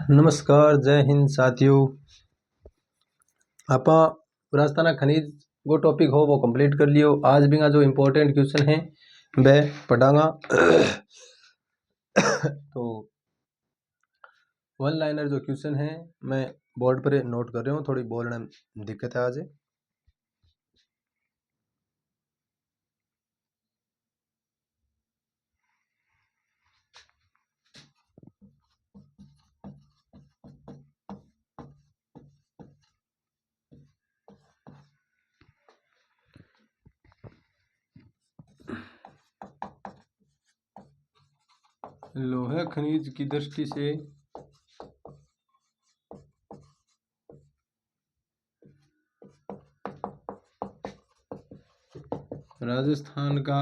नमस्कार, जय हिंद साथियों। आप राजस्थाना खनिज वो टॉपिक हो वो कंप्लीट कर लियो। आज भी जो इम्पोर्टेंट क्वेश्चन है वह पढ़ांगा। तो वन लाइनर जो क्वेश्चन है मैं बोर्ड पर नोट कर रहा हूँ। थोड़ी बोलने में दिक्कत है आज। लोहे खनिज की दृष्टि से राजस्थान का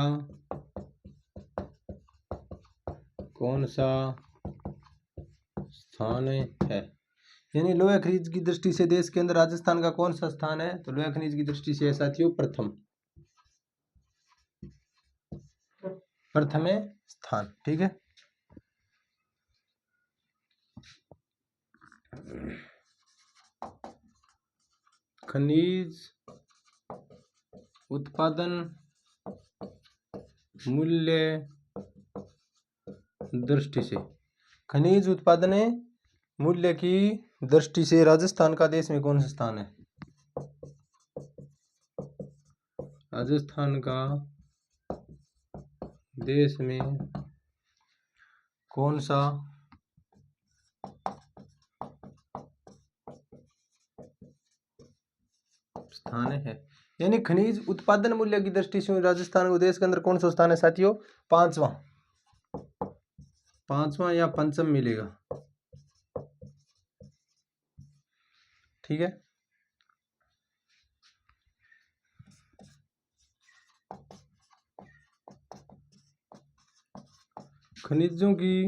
कौन सा स्थान है? यानी लोहा खनिज की दृष्टि से देश के अंदर राजस्थान का कौन सा स्थान है? तो लोहा खनिज की दृष्टि से साथियों प्रथम स्थान। ठीक है। खनिज उत्पादन मूल्य दृष्टि से, खनिज उत्पादन मूल्य की दृष्टि से राजस्थान का देश में कौन सा स्थान है? राजस्थान का देश में कौन सा स्थान है? यानी खनिज उत्पादन मूल्य की दृष्टि से राजस्थान को देश के अंदर कौन सा स्थान है साथियों? पांचवा या पंचम मिलेगा। ठीक है। खनिजों की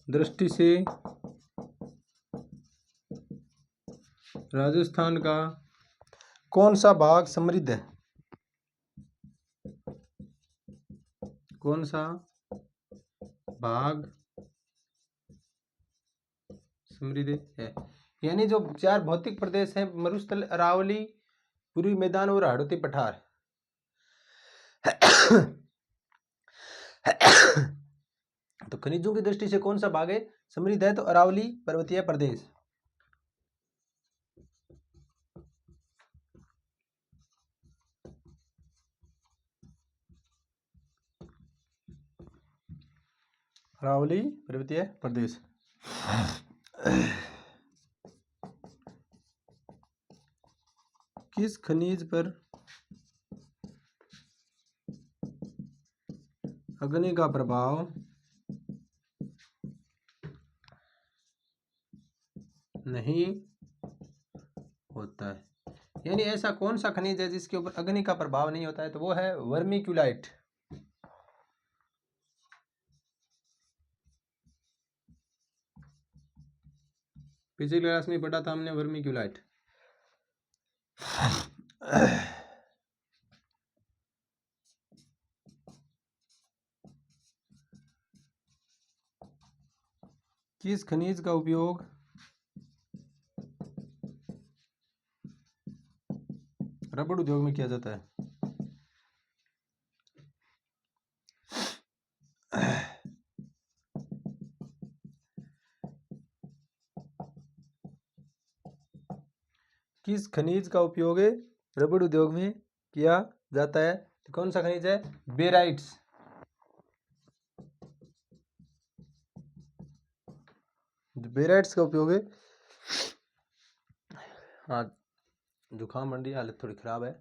दृष्टि से राजस्थान का कौन सा भाग समृद्ध है? कौन सा भाग समृद्ध है? यानी जो चार भौतिक प्रदेश हैं, मरुस्थल, अरावली, पूर्वी मैदान और हाड़ौती पठार। तो खनिजों की दृष्टि से कौन सा भाग है समृद्ध है? तो अरावली पर्वतीय प्रदेश। अरावली पर्वतीय प्रदेश। किस खनिज पर अग्नि का प्रभाव नहीं होता है? यानी ऐसा कौन सा खनिज है जिसके ऊपर अग्नि का प्रभाव नहीं होता है? तो वो है वर्मिक्यूलाइट। पिछली क्लास में पढ़ा था हमने वर्मिक्यूलाइट। किस खनिज का उपयोग रबड़ उद्योग में किया जाता है? किस खनिज का उपयोग रबड़ उद्योग में किया जाता है? तो कौन सा खनिज है? बेराइट्स। बेराइट्स का उपयोग है। हाँ, जुकाम बन रही है, हालत थोड़ी ख़राब है,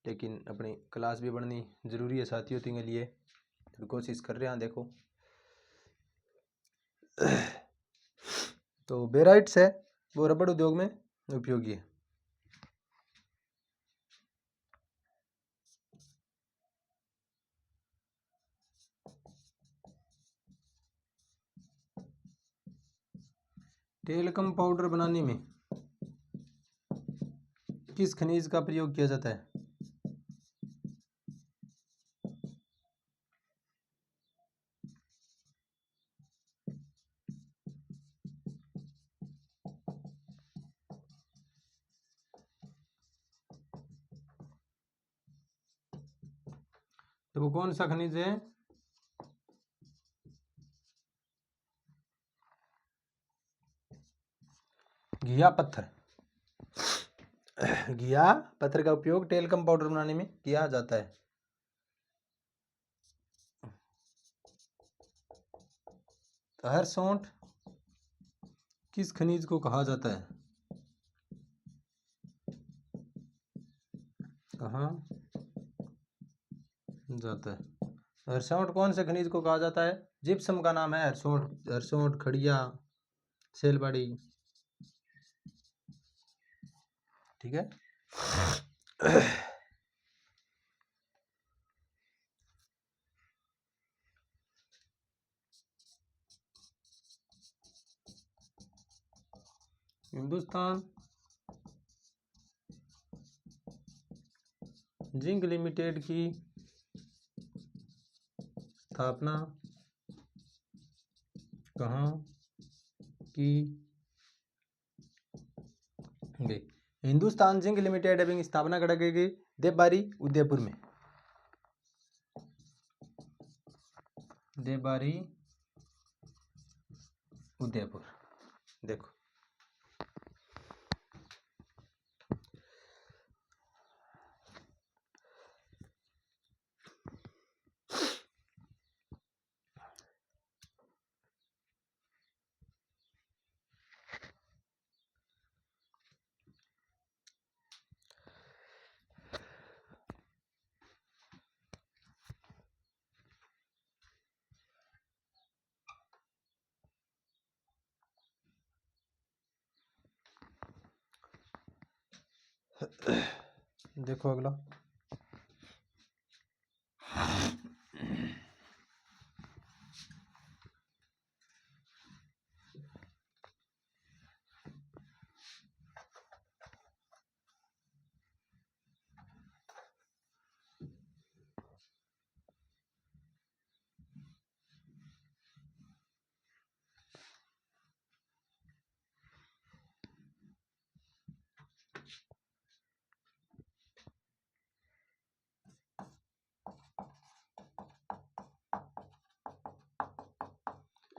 लेकिन अपनी क्लास भी बढ़नी ज़रूरी है साथियों के लिए, तो कोशिश कर रहे हैं। देखो तो बेराइट्स है वो रबड़ उद्योग में उपयोगी है। टेलकम पाउडर बनाने में किस खनिज का प्रयोग किया जाता है? तो वो कौन सा खनिज है? घिया पत्थर। घिया पत्थर का उपयोग टेल्कम पाउडर बनाने में किया जाता है। हरसोंठ किस खनिज को कहा जाता है? कहाँ जाता है? हरसोंठ कौन से खनिज को कहा जाता है? जिप्सम का नाम है हरसोंठ। हरसोंठ, खड़िया, सेलबाड़ी। ठीक है। हिंदुस्तान जिंक लिमिटेड की स्थापना कहाँ की गई? हिंदुस्तान जिंक लिमिटेड की स्थापना करा गई देवबारी उदयपुर में। देवबारी उदयपुर। देखो देखो अगला।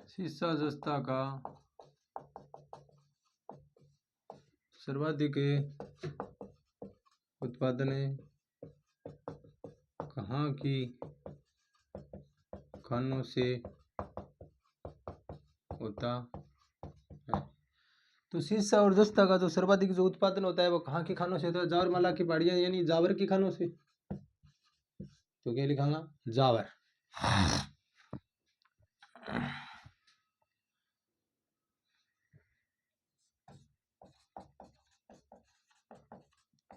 सीसा जस्ता का सर्वाधिक उत्पादन कहाँ की खानों से होता है? तो सीसा और जस्ता का जो सर्वाधिक जो उत्पादन होता है वो कहाँ की खानों से होता है? जावरमाला की पहाड़ियां यानी जावर की खानों से। तो क्या लिखांगा? जावर।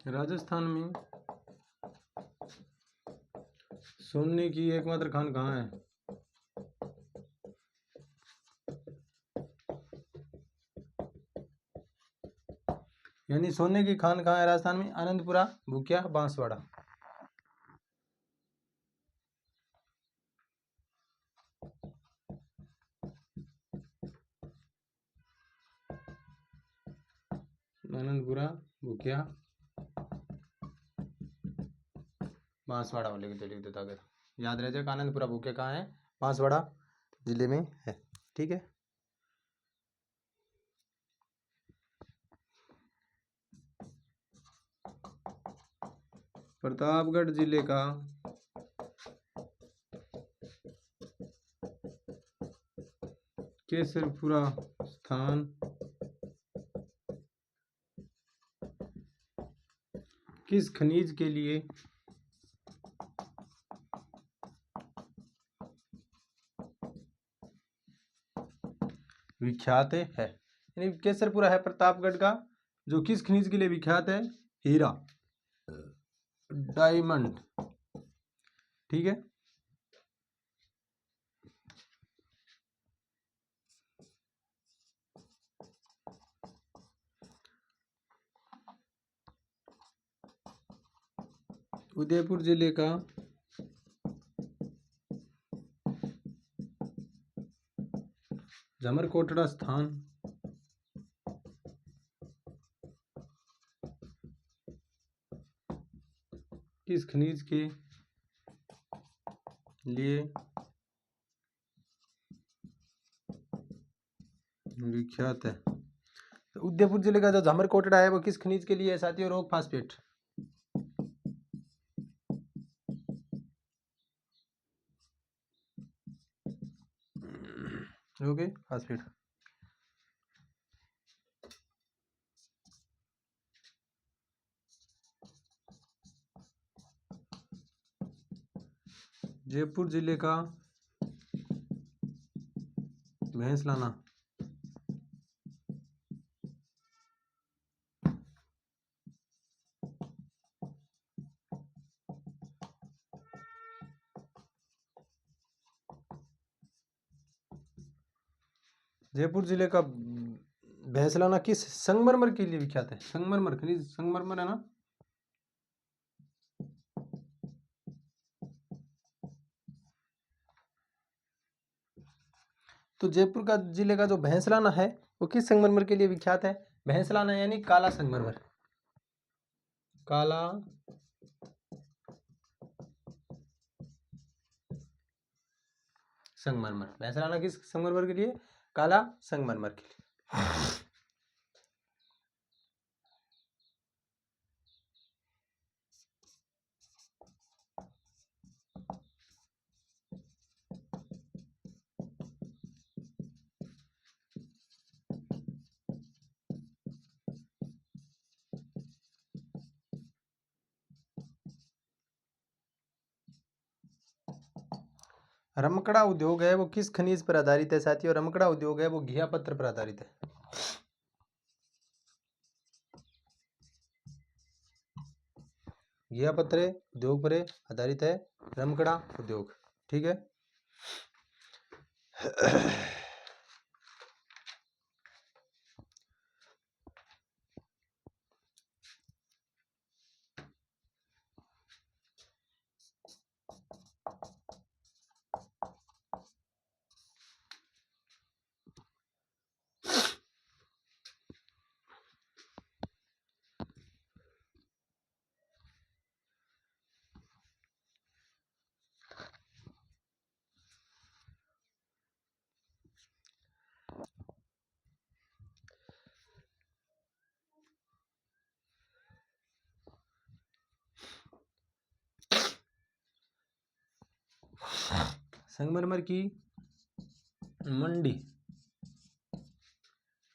राजस्थान में सोने की एकमात्र खान कहाँ है? यानी सोने की खान कहाँ है राजस्थान में? आनंदपुरा, भूकिया, बांसवाड़ा। आनंदपुरा, भूकिया, बांसवाड़ा वाले के लिख देता। अगर याद रह जाएगा आनंदपुरा भूकिया कहाँ है? बांसवाड़ा जिले में है। ठीक है। प्रतापगढ़ जिले का केसरपुरा स्थान किस खनिज के लिए विख्यात है? यानी केसरपुरा है प्रतापगढ़ का, जो किस खनिज के लिए विख्यात है? हीरा, डायमंड। ठीक है। उदयपुर जिले का झमरकोटड़ा स्थान किस खनिज के लिए विख्यात है। तो उदयपुर जिले का जो झामर कोटड़ा है वो किस खनिज के लिए है साथियों? Rock phosphate. Okay, phosphate. Jaipur जिले का भैंसलाना जयपुर जिले का भैंसलाना किस संगमरमर के लिए विख्यात है? संगमरमर खनिज, संगमरमर है ना। तो जयपुर का जिले का जो भैंसलाना है वो किस संगमरमर के लिए विख्यात है? भैंसलाना यानी काला संगमरमर, काला संगमरमर। भैंसलाना किस संगमरमर के लिए? काला संगमरमर के लिए। रमकड़ा उद्योग है वो किस खनिज पर आधारित है साथियों? रमकड़ा उद्योग है वो घिया पत्थर पर आधारित है। घिया पत्थर उद्योग पर आधारित है रमकड़ा उद्योग। ठीक है। संगमरमर की मंडी,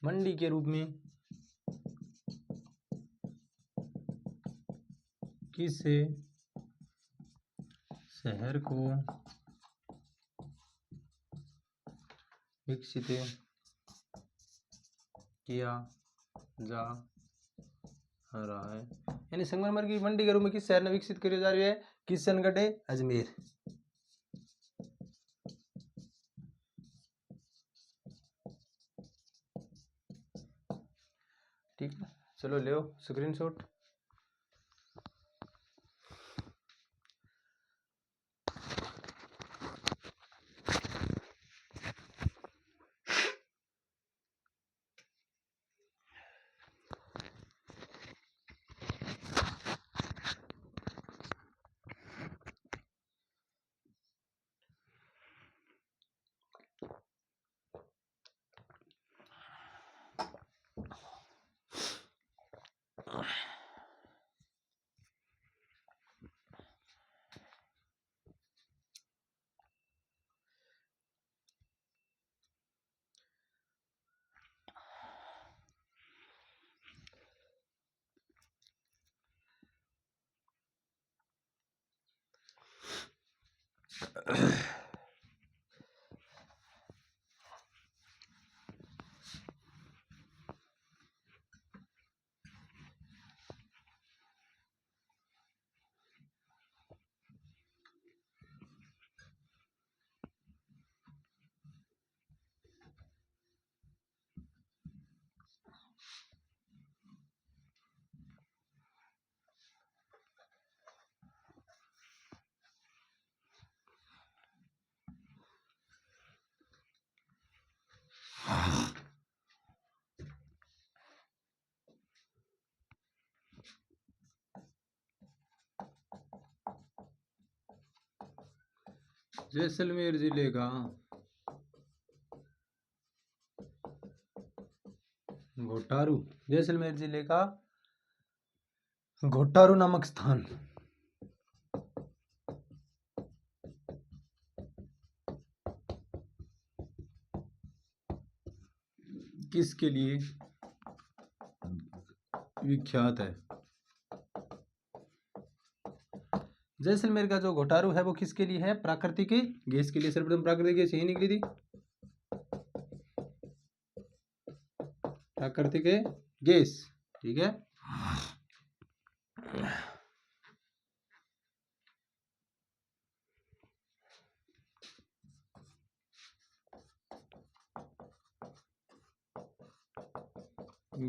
मंडी के रूप में किस शहर को विकसित किया जा रहा है? यानी संगमरमर की मंडी के रूप में किस शहर ने विकसित किया जा रही है? किशनगढ़, अजमेर। ठीक है, चलो ले स्क्रीनशॉट। जैसलमेर जिले का घोटारू, जैसलमेर जिले का घोटारू नामक स्थान किसके लिए विख्यात है? जैसलमेर का जो घोटारू है वो किसके लिए है? प्राकृतिक गैस के लिए। सर्वप्रथम प्राकृतिक गैस यही निकली थी, प्राकृतिक गैस। ठीक है,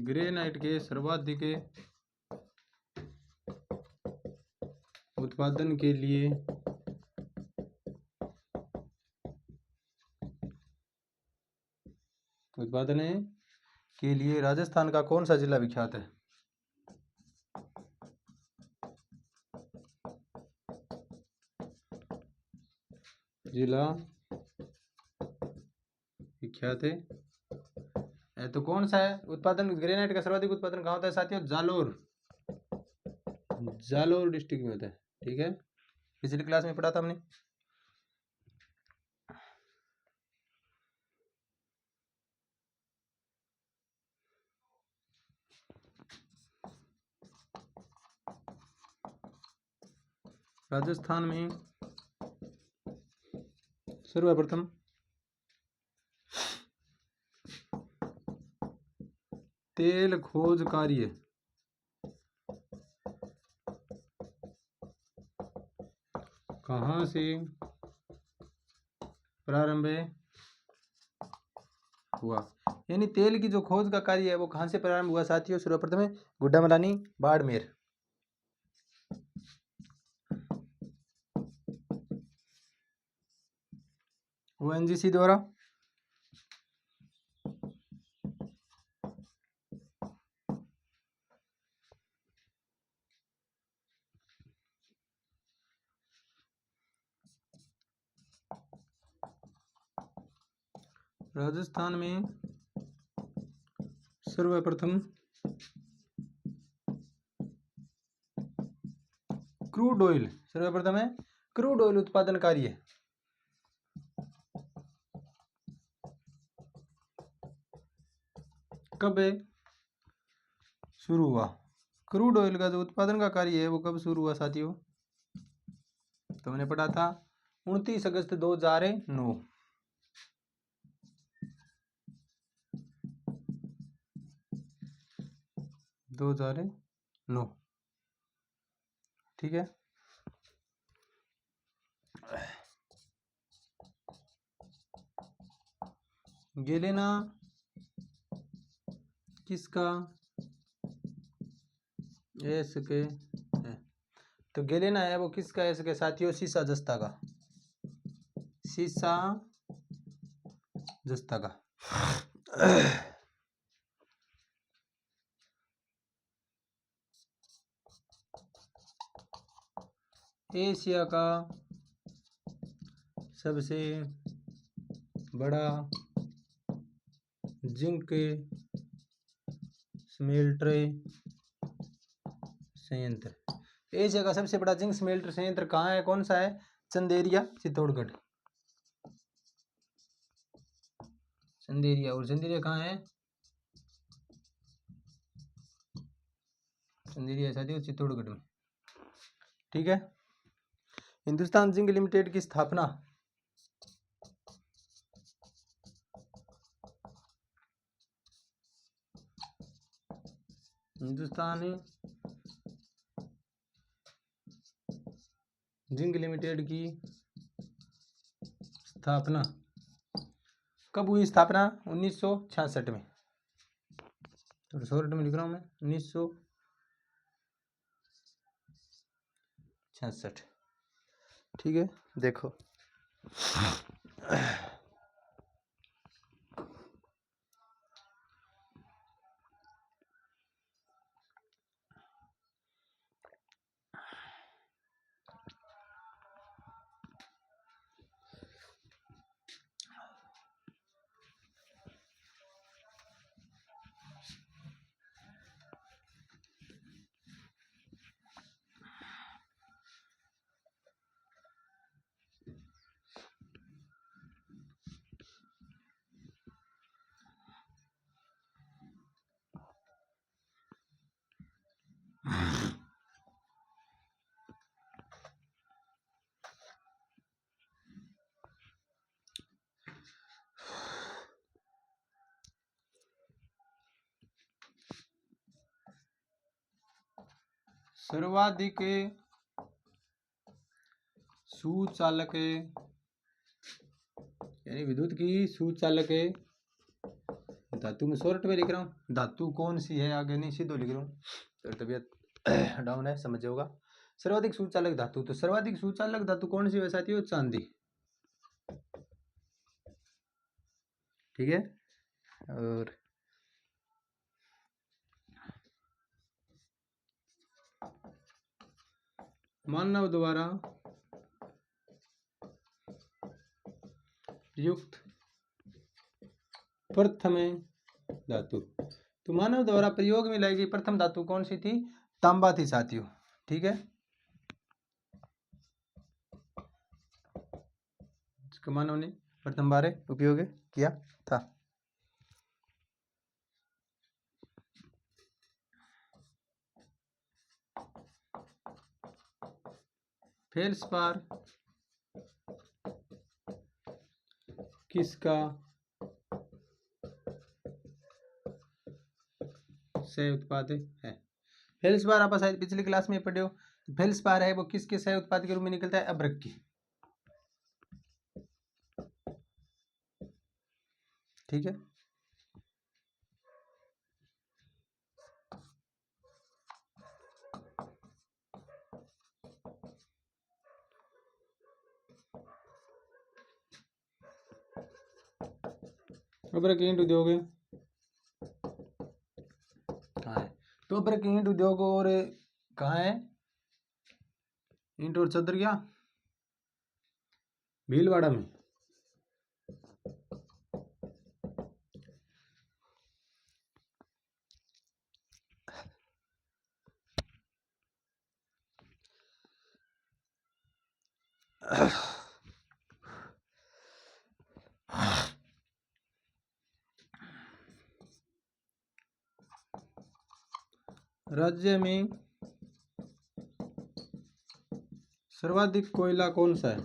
ग्रेनाइट के सर्वाधिक उत्पादन के लिए राजस्थान का कौन सा जिला विख्यात है? जिला विख्यात है तो कौन सा है? उत्पादन ग्रेनाइट का सर्वाधिक उत्पादन कहाँ होता है साथियों? जालोर, जालोर डिस्ट्रिक्ट में होता है। ठीक है, पिछली क्लास में पढ़ा था हमने। राजस्थान में सर्वप्रथम तेल खोज कार्य कहाँ से प्रारंभ हुआ? यानी तेल की जो खोज का कार्य है वो कहाँ से प्रारंभ हुआ साथियों? सर्वप्रथम गुड्डामलानी, बाड़मेर। ओएनजीसी द्वारा। राजस्थान में सर्वप्रथम क्रूड ऑयल, सर्वप्रथम है क्रूड ऑयल उत्पादन कार्य कब शुरू हुआ? क्रूड ऑयल का जो उत्पादन का कार्य है वो कब शुरू हुआ साथियों? तो मैंने पढ़ा था 29 अगस्त 2009। ठीक है, गेलेना किसका एसके है? तो गेलेना है वो किसका एसके साथियों? सीसा जस्ता का, सीसा जस्ता का। एशिया का सबसे बड़ा जिंक स्मेल्टर संयंत्र, एशिया का सबसे बड़ा जिंक स्मेल्टर संयंत्र कहाँ है? कौन सा है? चंदेरिया, चित्तौड़गढ़। चंदेरिया, और चंदेरिया कहाँ है? चंदेरिया साथियों चित्तौड़गढ़ में। ठीक है, हिंदुस्तान जिंक लिमिटेड की स्थापना हिंदुस्तान जिंक लिमिटेड की स्थापना कब हुई? स्थापना 1966 में। तो 100 में लिख रहा हूँ मैं, 1966। ठीक है, देखो सर्वाधिक सुचालक यानी विद्युत की सुचालक धातु में शॉर्ट में लिख रहा हूँ, धातु कौन सी है आगे नहीं सीधो लिख रहा हूँ, तो तबीयत डाउन है समझ होगा। सर्वाधिक सुचालक धातु, तो सर्वाधिक सुचालक धातु कौन सी है साथियों? चांदी, ठीक है। और मानव द्वारा प्रयुक्त प्रथम धातु, तो मानव द्वारा प्रयोग में लाई गई प्रथम धातु कौन सी थी? तांबा थी साथियों, ठीक है। इसका मानव ने प्रथम बार उपयोग किया था। फेल्सपार किसका सह उत्पाद है? फेल्सपार आप शायद पिछली क्लास में पढ़े हो। फेल्सपार है वो किसके सह उत्पाद के रूप में निकलता है? अभ्रक की, ठीक है। अभ्रक ईंट उद्योग कहाँ है? तो अभ्रक ईंट उद्योग और कहाँ है? ईंट और चदर क्या? भीलवाड़ा में। राज्य में सर्वाधिक कोयला कौन सा है?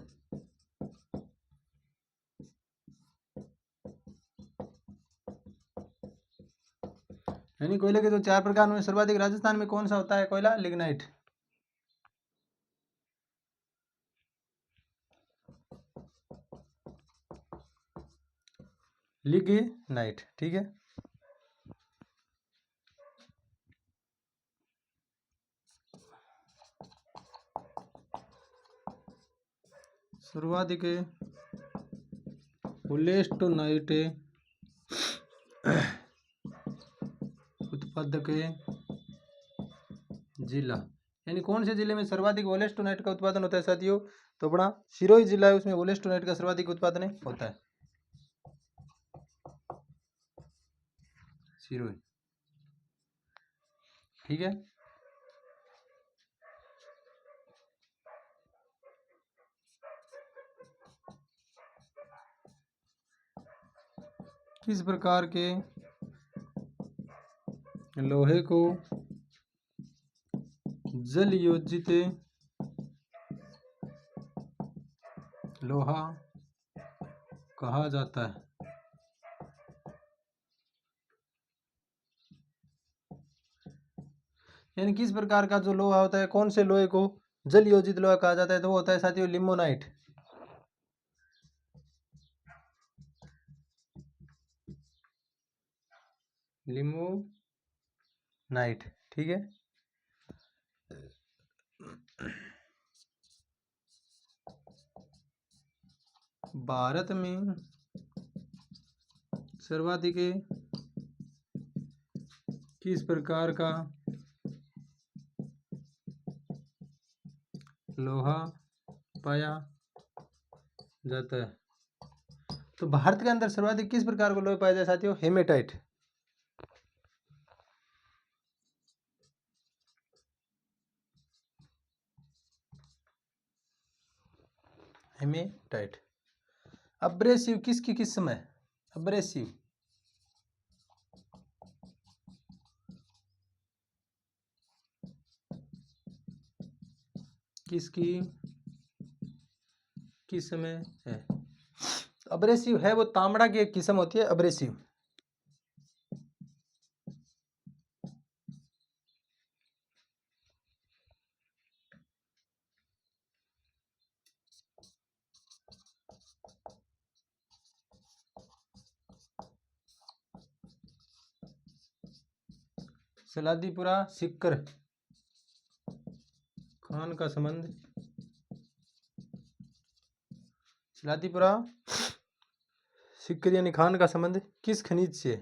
यानी कोयले के जो 4 प्रकार में सर्वाधिक राजस्थान में कौन सा होता है कोयला? लिग्नाइट, लिग्नाइट, ठीक है। सर्वाधिक वुलेस्टोनाइट उत्पादक जिला, यानी कौन से जिले में सर्वाधिक वोलेस्टोनाइट का उत्पादन होता है साथियों? तो अपना सिरोही जिला है, उसमें वोलेस्टोनाइट का सर्वाधिक उत्पादन होता है, सिरोही, ठीक है। किस प्रकार के लोहे को जल योजित लोहा कहा जाता है? यानी किस प्रकार का जो लोहा होता है, कौन से लोहे को जल योजित लोहा कहा जाता है? तो वो होता है साथियों लिमोनाइट, लिमोनाइट, ठीक है। भारत में सर्वाधिक किस प्रकार का लोहा पाया जाता है? तो भारत के अंदर सर्वाधिक किस प्रकार का लोहा पाया जाता है साथियों? Haematite, haematite. अब्रेसिव किसकी किस्म है? अब्रेसिव किसकी किस्म है? अब्रेसिव है वो तांबड़ा की एक किस्म होती है अब्रेसिव, सलादीपुरा सिक्कर खान का संबंध, सलादीपुरा सिक्कर यानी खान का संबंध किस खनिज से?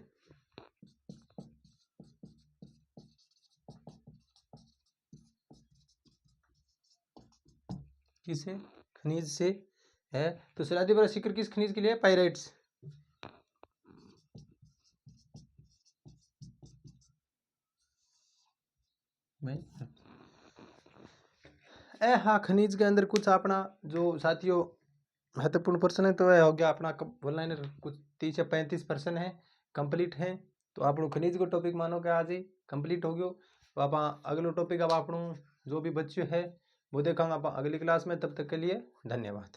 किस खनिज से है? तो सलादीपुरा सिक्कर किस खनिज के लिए? पाइराइट्स। हाँ, खनिज के अंदर कुछ अपना जो साथियों महत्वपूर्ण प्रश्न है, तो वह हो गया अपना बोलना है कुछ 30 या 35 प्रश्न है कंप्लीट है। तो आप खनिज को टॉपिक मानो कि आज ही कंप्लीट हो गयो। तो आप अगलो टॉपिक अब आप जो भी बच्चे है वो देखेंगे आप अगली क्लास में। तब तक के लिए धन्यवाद।